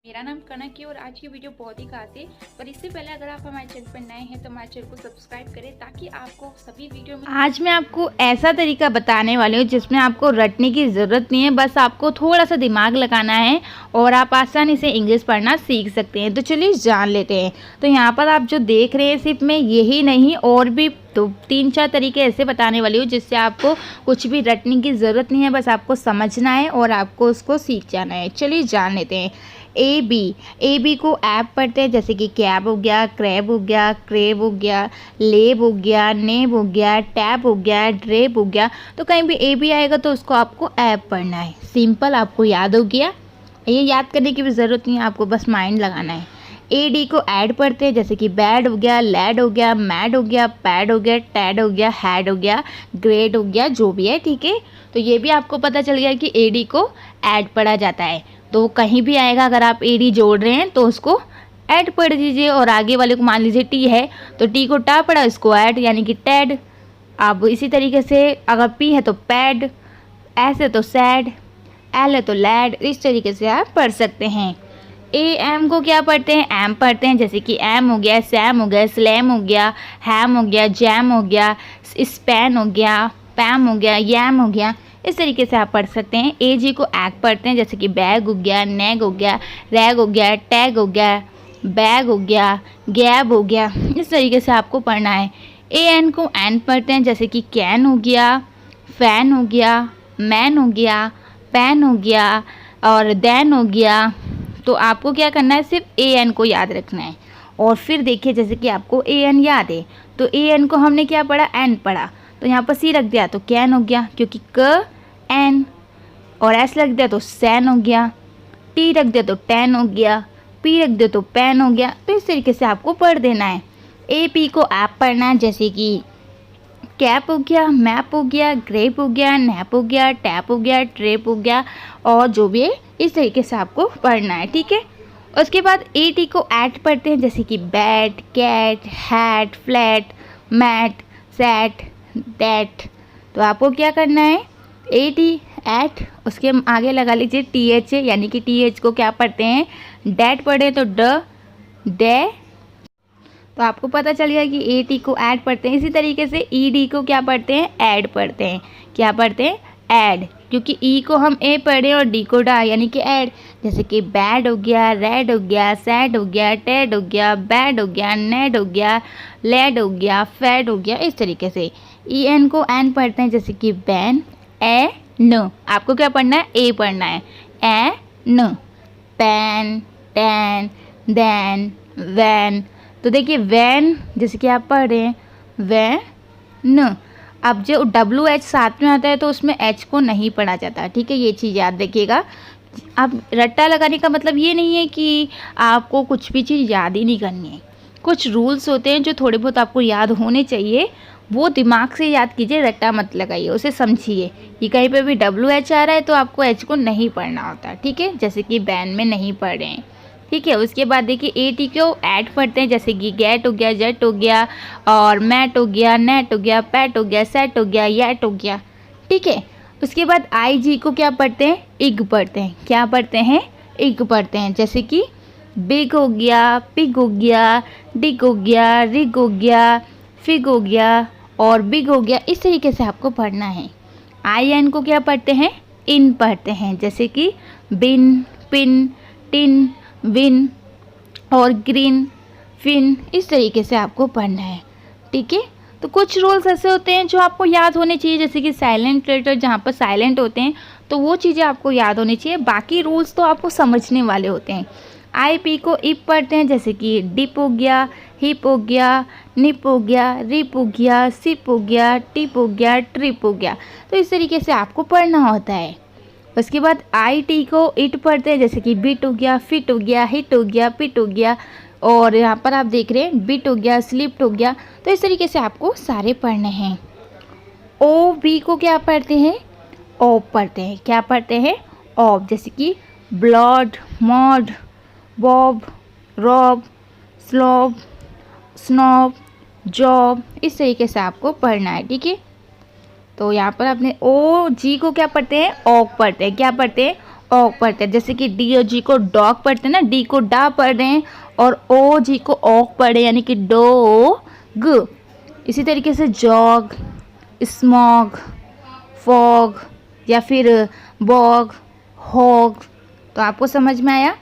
मेरा नाम कनक है और आज की वीडियो बहुत ही खास है। पर इससे पहले अगर आप हमारे चैनल पर नए हैं तो हमारे चैनल को सब्सक्राइब करें ताकि आपको सभी वीडियो में आज मैं आपको ऐसा तरीका बताने वाली हूँ जिसमें आपको रटने की ज़रूरत नहीं है, बस आपको थोड़ा सा दिमाग लगाना है और आप आसानी से इंग्लिश पढ़ना सीख सकते हैं। तो चलिए जान लेते हैं। तो यहाँ पर आप जो देख रहे हैं सिर्फ मैं यही नहीं और भी तो 3-4 तरीके ऐसे बताने वाली हूँ जिससे आपको कुछ भी रटने की ज़रूरत नहीं है, बस आपको समझना है और आपको उसको सीख जाना है। चलिए जान लेते हैं। ए बी को ऐप पढ़ते हैं, जैसे कि कैब हो गया, क्रैब हो गया, क्रेब हो गया, लेब हो गया, नेब हो गया, टैब हो गया, ड्रेब हो गया। तो कहीं भी ए बी आएगा तो उसको आपको ऐप पढ़ना है। सिंपल, आपको याद हो गया। ये याद करने की भी ज़रूरत नहीं है, आपको बस माइंड लगाना है। ए डी को ऐड पढ़ते हैं, जैसे कि बैड हो गया, लैड हो गया, मैड हो गया, पैड हो गया, टैड हो गया, हैड हो गया, ग्रेड हो गया, जो भी है। ठीक है, तो ये भी आपको पता चल गया कि ए डी को ऐड पढ़ा जाता है। तो कहीं भी आएगा, अगर आप ए डी जोड़ रहे हैं तो उसको ऐड पढ़ दीजिए और आगे वाले को मान लीजिए टी है तो टी को टा पढ़ा, इसको ऐड यानी कि टैड। अब इसी तरीके से अगर पी है तो पैड, एस है तो सैड, एल है तो लैड। इस तरीके से आप पढ़ सकते हैं। ए एम को क्या पढ़ते हैं? एम पढ़ते हैं, जैसे कि एम हो गया, सैम हो गया, स्लैम हो गया, हैम हो गया, जैम हो गया, स्पैन हो गया, पैम हो गया, यैम हो गया। इस तरीके से आप पढ़ सकते हैं। ए जी को एग पढ़ते हैं, जैसे कि बैग हो गया, नेग हो गया, रैग हो गया, टैग हो गया, बैग हो गया, गैब हो गया। इस तरीके से आपको पढ़ना है। ए एन को एन पढ़ते हैं, जैसे कि कैन हो गया, फैन हो गया, मैन हो गया, पैन हो गया और दैन हो गया। तो आपको क्या करना है, सिर्फ ए एन को याद रखना है। और फिर देखिए, जैसे कि आपको ए एन याद है तो ए एन को हमने क्या पढ़ा? एन पढ़ा। तो यहाँ पर सी रख दिया तो कैन हो गया, क्योंकि क एन। और एस रख दिया तो सैन हो गया, टी रख दिया तो टैन हो गया, पी रख दिया तो पैन हो गया। तो इस तरीके से आपको पढ़ देना है। ए पी को ऐप पढ़ना है, जैसे कि कैप हो गया, मैप हो गया, ग्रेप हो गया, नैप हो गया, टैप हो गया, ट्रेप हो गया और जो भी है इस तरीके से आपको पढ़ना है। ठीक है, उसके बाद ए टी को ऐट पढ़ते हैं, जैसे कि bat, cat, hat, flat, mat, sat, that. तो आपको क्या करना है? ए टी ऐट, उसके आगे लगा लीजिए टी एच, यानी कि टी एच को क्या पढ़ते हैं? डैट पढ़े तो ड, डे। तो आपको पता चल गया कि ए टी को ऐड पढ़ते हैं। इसी तरीके से ई डी को क्या पढ़ते हैं? ऐड पढ़ते हैं। क्या पढ़ते हैं? ऐड, क्योंकि ई को हम ए पढ़े और डी को डा, यानी कि ऐड। जैसे कि बैड हो गया, रेड हो गया, सैड हो गया, टेड हो गया, बैड हो गया, नेड हो गया, लेड हो गया, फैड हो गया। इस तरीके से ई एन को एन पढ़ते हैं, जैसे कि बैन, ए न। आपको क्या पढ़ना है? ए पढ़ना है। ए न, पैन, टैन, दैन, वैन। तो देखिए वैन, जैसे कि आप पढ़ रहे हैं वैन। अब जो डब्ल्यू एच साथ में आता है तो उसमें एच को नहीं पढ़ा जाता। ठीक है, ये चीज़ याद रखिएगा। अब रट्टा लगाने का मतलब ये नहीं है कि आपको कुछ भी चीज़ याद ही नहीं करनी है। कुछ रूल्स होते हैं जो थोड़े बहुत आपको याद होने चाहिए, वो दिमाग से याद कीजिए, रट्टा मत लगाइए, उसे समझिए। कि कहीं पे भी डब्ल्यू एच आ रहा है तो आपको एच को नहीं पढ़ना होता। ठीक है, जैसे कि बैन में नहीं पढ़ रहे हैं। ठीक है, उसके बाद देखिए ए टी को ऐड पढ़ते हैं, जैसे कि गेट हो गया, जेट हो गया और मैट हो गया, नेट हो गया, पैट हो गया, सेट हो गया, येट हो गया। ठीक है, उसके बाद आई जी को क्या पढ़ते हैं? इग पढ़ते हैं। क्या पढ़ते हैं? इग पढ़ते हैं, जैसे कि बिग हो गया, पिग हो गया, डिग हो गया, रिग हो गया, फिग हो गया और बिग हो गया। इस तरीके से आपको पढ़ना है। आई एन को क्या पढ़ते हैं? इन पढ़ते हैं, जैसे कि बिन, पिन, टिन, विन और ग्रीन, फिन। इस तरीके से आपको पढ़ना है। ठीक है, तो कुछ रूल्स ऐसे होते हैं जो आपको याद होने चाहिए, जैसे कि साइलेंट लेटर, जहाँ पर साइलेंट होते हैं तो वो चीज़ें आपको याद होनी चाहिए। बाकी रूल्स तो आपको समझने वाले होते हैं। आई पी को इप पढ़ते हैं, जैसे कि डिप हो गया, हिप हो गया, निप हो गया, रिप हो गया, सिप हो गया, टिप हो गया, ट्रिप हो गया। तो इस तरीके से आपको पढ़ना होता है। उसके बाद आई टी को इट पढ़ते हैं, जैसे कि बिट हो गया, फिट हो गया, हिट हो गया, पिट हो गया और यहाँ पर आप देख रहे हैं बिट हो गया, स्लिप्ट हो गया। तो इस तरीके से आपको सारे पढ़ने हैं। ओ बी को क्या पढ़ते हैं? ऑब पढ़ते हैं। क्या पढ़ते हैं? ऑब, जैसे कि blood, mod, bob, rob, slob, snob, job. इस तरीके से आपको पढ़ना है। ठीक है, तो यहाँ पर अपने ओ जी को क्या पढ़ते हैं? ऑग पढ़ते हैं। क्या पढ़ते हैं? ऑग पढ़ते हैं। जैसे कि डी और जी को डॉग पढ़ते हैं ना, डी को डा पढ़ रहे हैं और ओ जी को ऑग पढ़े यानी कि डॉग। इसी तरीके से जॉग, स्मॉग, फॉग या फिर बॉग, हॉग। तो आपको समझ में आया।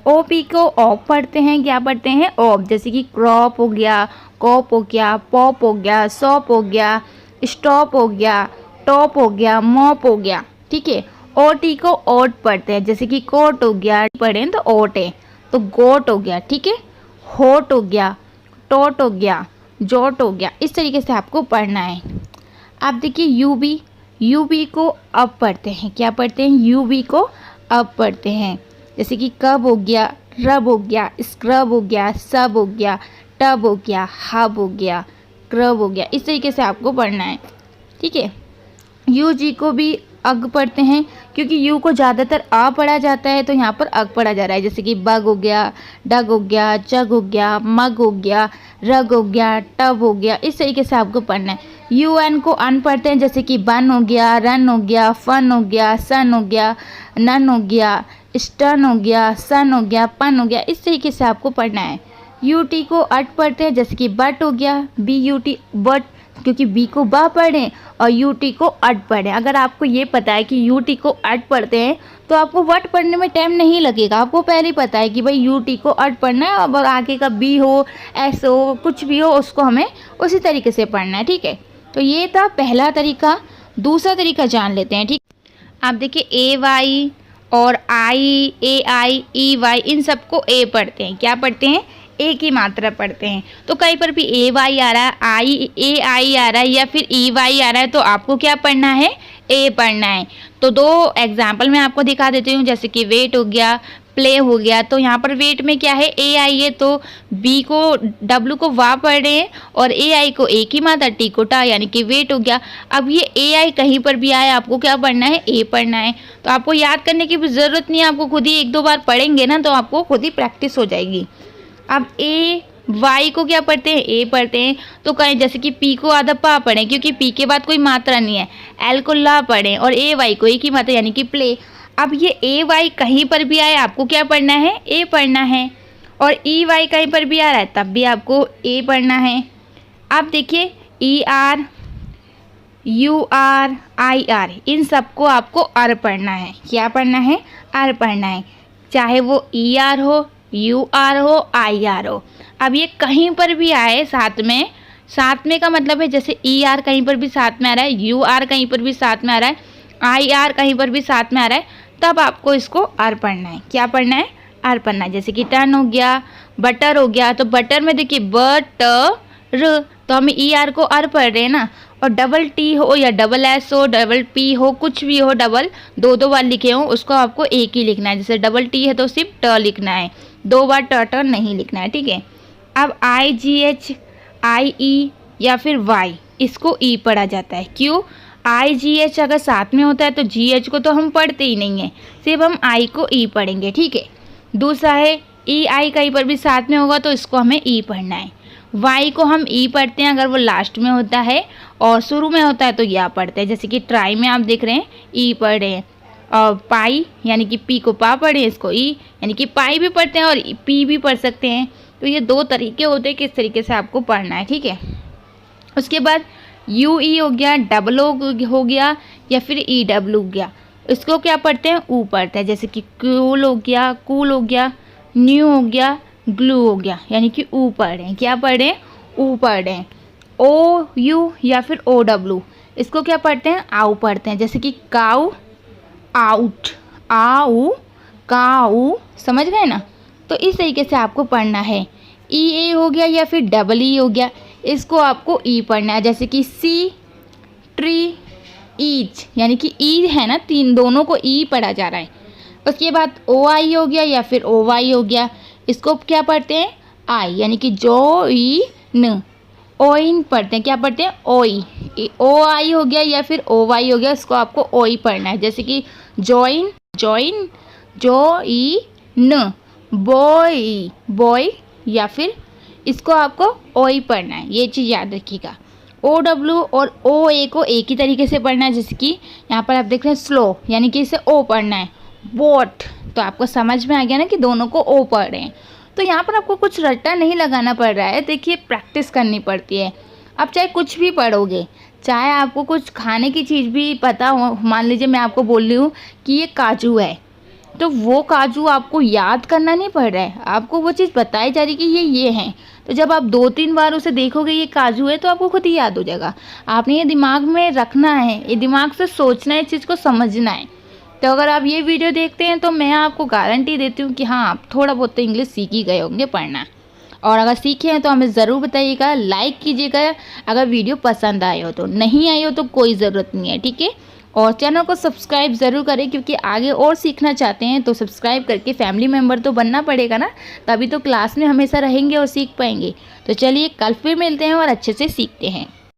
ओ पी को ऑप पढ़ते हैं, क्या पढ़ते हैं? ऑप। जैसे कि क्रॉप हो गया, कॉप हो गया, पॉप हो गया, सॉप हो गया, स्टॉप हो गया, टॉप हो गया, मॉप हो गया। ठीक है। ओ टी को ओट पढ़ते हैं। जैसे कि कोट हो गया, पढ़ें तो ओट है, तो गोट हो गया। ठीक है। होट हो गया, टोट हो गया, जोट हो गया। इस तरीके से आपको पढ़ना है। आप देखिए यू बी को अब पढ़ते हैं, क्या पढ़ते हैं? यू बी को अब पढ़ते हैं। जैसे कि कब हो गया, रब हो गया, स्क्रब हो गया, सब हो गया, टब हो गया, हब हो गया, क्रब हो गया। इस तरीके से आपको पढ़ना है। ठीक है। यू जी को भी अग पढ़ते हैं, क्योंकि यू को ज़्यादातर आ पढ़ा जाता है तो यहाँ पर अग पढ़ा जा रहा है। जैसे कि बग हो गया, डग हो गया, जग हो गया, मग हो गया, रग हो गया, टब हो गया। इस तरीके से आपको पढ़ना है। यू एन को अन पढ़ते हैं। जैसे कि बन हो गया, रन हो गया, फन हो गया, सन हो गया, नन हो गया, स्टन हो गया, सन हो गया, पन हो गया। इस तरीके से आपको पढ़ना है। यू टी को अट पढ़ते हैं। जैसे कि बट हो गया, बी यू टी बट, क्योंकि बी को बा पढ़ें और यू टी को अट पढ़ें। अगर आपको ये पता है कि यू टी को अट पढ़ते हैं तो आपको वट पढ़ने में टाइम नहीं लगेगा। आपको पहले ही पता है कि भाई यू टी को अट पढ़ना है और आगे का बी हो, एस हो, कुछ भी हो, उसको हमें उसी तरीके से पढ़ना है। ठीक है। तो ये था पहला तरीका। दूसरा तरीका जान लेते हैं। ठीक, आप देखिए ए वाई और आई, ए आई, ई वाई, इन सबको ए पढ़ते हैं। क्या पढ़ते हैं? ए की मात्रा पढ़ते हैं। तो कहीं पर भी ए वाई आ रहा है, आई ए आई आ रहा है या फिर ई वाई आ रहा है तो आपको क्या पढ़ना है? ए पढ़ना है। तो दो एग्जाम्पल मैं आपको दिखा देती हूँ। जैसे कि वेट हो गया, प्ले हो गया। तो यहाँ पर वेट में क्या है? ए आई है, तो बी को डब्लू को वा पढ़ रहे हैं और ए आई को ए की मात्रा, टी को टा, यानी कि वेट हो गया। अब ये ए आई कहीं पर भी आए आपको क्या पढ़ना है? ए पढ़ना है। तो आपको याद करने की भी ज़रूरत नहीं है, आपको खुद ही एक दो बार पढ़ेंगे ना तो आपको खुद ही प्रैक्टिस हो जाएगी। अब ए वाई को क्या पढ़ते हैं? ए पढ़ते हैं। तो कहें जैसे कि पी को आधा पा पढ़ें, क्योंकि पी के बाद कोई मात्रा नहीं है। एल को ला पढ़ें और ए वाई को ए की मात्रा यानी कि प्ले। अब ये ए वाई कहीं पर भी आए आपको क्या पढ़ना है? ए पढ़ना है। और ई वाई कहीं पर भी आ रहा है तब भी आपको ए पढ़ना है। आप देखिए E R, U R, I R, इन सबको आपको अर पढ़ना है। क्या पढ़ना है? अर पढ़ना है। चाहे वो ई आर हो, यू आर हो, आई आर हो। अब ये कहीं पर भी आए साथ में का मतलब है जैसे ई आर कहीं पर भी साथ में आ रहा है, यू आर कहीं पर भी साथ में आ रहा है, आई आर कहीं पर भी साथ में आ रहा है, तब आपको इसको अर पढ़ना है। क्या पढ़ना है? अर पढ़ना है। जैसे कि टर्न हो गया, बटर हो गया। तो बटर में देखिए बटर, तो हम ई आर को अर पढ़ रहे हैं ना। और डबल टी हो या डबल एस हो, डबल पी हो, कुछ भी हो, डबल दो दो बार लिखे हो, उसको आपको एक ही लिखना है। जैसे डबल टी है तो सिर्फ ट लिखना है, दो बार ट नहीं लिखना है। ठीक है। अब आई जी एच, आई ई या फिर वाई, इसको ई पढ़ा जाता है। क्यों? आई जी एच अगर साथ में होता है तो जी एच को तो हम पढ़ते ही नहीं है, सिर्फ हम आई को ई पढ़ेंगे। ठीक है। दूसरा है ई आई कहीं पर भी साथ में होगा तो इसको हमें ई पढ़ना है। वाई को हम ई पढ़ते हैं अगर वो लास्ट में होता है, और शुरू में होता है तो या पढ़ते हैं। जैसे कि ट्राई में आप देख रहे हैं ई पढ़ रहे हैं। और पाई यानी कि पी को पा पढ़े, इसको ई यानी कि पाई भी पढ़ते हैं और पी भी पढ़ सकते हैं। तो ये दो तरीके होते हैं किस तरीके से आपको पढ़ना है। ठीक है। उसके बाद यू ई हो गया, डबल हो गया या फिर ई डब्ल्यू हो गया, इसको क्या पढ़ते हैं? ऊ पढ़ते हैं। जैसे कि कूल हो गया, कूल हो गया, न्यू हो गया, ग्लू हो गया, यानी कि ऊ पढ़ रहे हैं। क्या पढ़ रहे हैं? ऊ पढ़ रहे हैं। ओ यू या फिर ओ डब्ल्यू, इसको क्या पढ़ते हैं? आऊ पढ़ते हैं। जैसे कि काऊ, आउट, आऊ, काऊ, समझ गए ना। तो इस तरीके से आपको पढ़ना है। ई ए हो गया या फिर डबल ई हो गया, इसको आपको ई पढ़ना है। जैसे कि सी, ट्री, ईच, यानी कि ई है ना, तीन दोनों को ई पढ़ा जा रहा है। उसके बाद ओ आई हो गया या फिर ओ वाई हो गया, इसको क्या पढ़ते हैं? आई, यानी कि जो ई न, ओइन पढ़ते हैं। क्या पढ़ते हैं? ओई। ओ आई हो गया या फिर ओ वाई हो गया, इसको आपको ओई पढ़ना है। जैसे कि जॉइन, जॉइन, जो ई न, बॉय, बॉय, या फिर इसको आपको ओई पढ़ना है। ये चीज़ याद रखिएगा। ओ डब्ल्यू और ओ ए को एक ही तरीके से पढ़ना है। जैसे कि यहाँ पर आप देख रहे हैं स्लो, यानी कि इसे ओ पढ़ना है। बोट। तो आपको समझ में आ गया ना कि दोनों को ओ पढ़ रहे हैं। तो यहाँ पर आपको कुछ रट्टा नहीं लगाना पड़ रहा है। देखिए प्रैक्टिस करनी पड़ती है। आप चाहे कुछ भी पढ़ोगे, चाहे आपको कुछ खाने की चीज़ भी पता हो, मान लीजिए मैं आपको बोल रही हूँ कि ये काजू है, तो वो काजू आपको याद करना नहीं पड़ रहा है, आपको वो चीज़ बताई जा रही है कि ये हैं। तो जब आप 2-3 बार उसे देखोगे ये काजू है, तो आपको खुद ही याद हो जाएगा। आपने ये दिमाग में रखना है, ये दिमाग से सोचना है, इस चीज़ को समझना है। तो अगर आप ये वीडियो देखते हैं तो मैं आपको गारंटी देती हूँ कि हाँ, आप थोड़ा बहुत तो इंग्लिश सीख ही गए होंगे पढ़ना। और अगर सीखे हैं तो हमें ज़रूर बताइएगा, लाइक कीजिएगा अगर वीडियो पसंद आए हो तो। नहीं आई हो तो कोई ज़रूरत नहीं है, ठीक है। और चैनल को सब्सक्राइब ज़रूर करें, क्योंकि आगे और सीखना चाहते हैं तो सब्सक्राइब करके फैमिली मेम्बर तो बनना पड़ेगा ना, तभी तो क्लास में हमेशा रहेंगे और सीख पाएंगे। तो चलिए कल फिर मिलते हैं और अच्छे से सीखते हैं।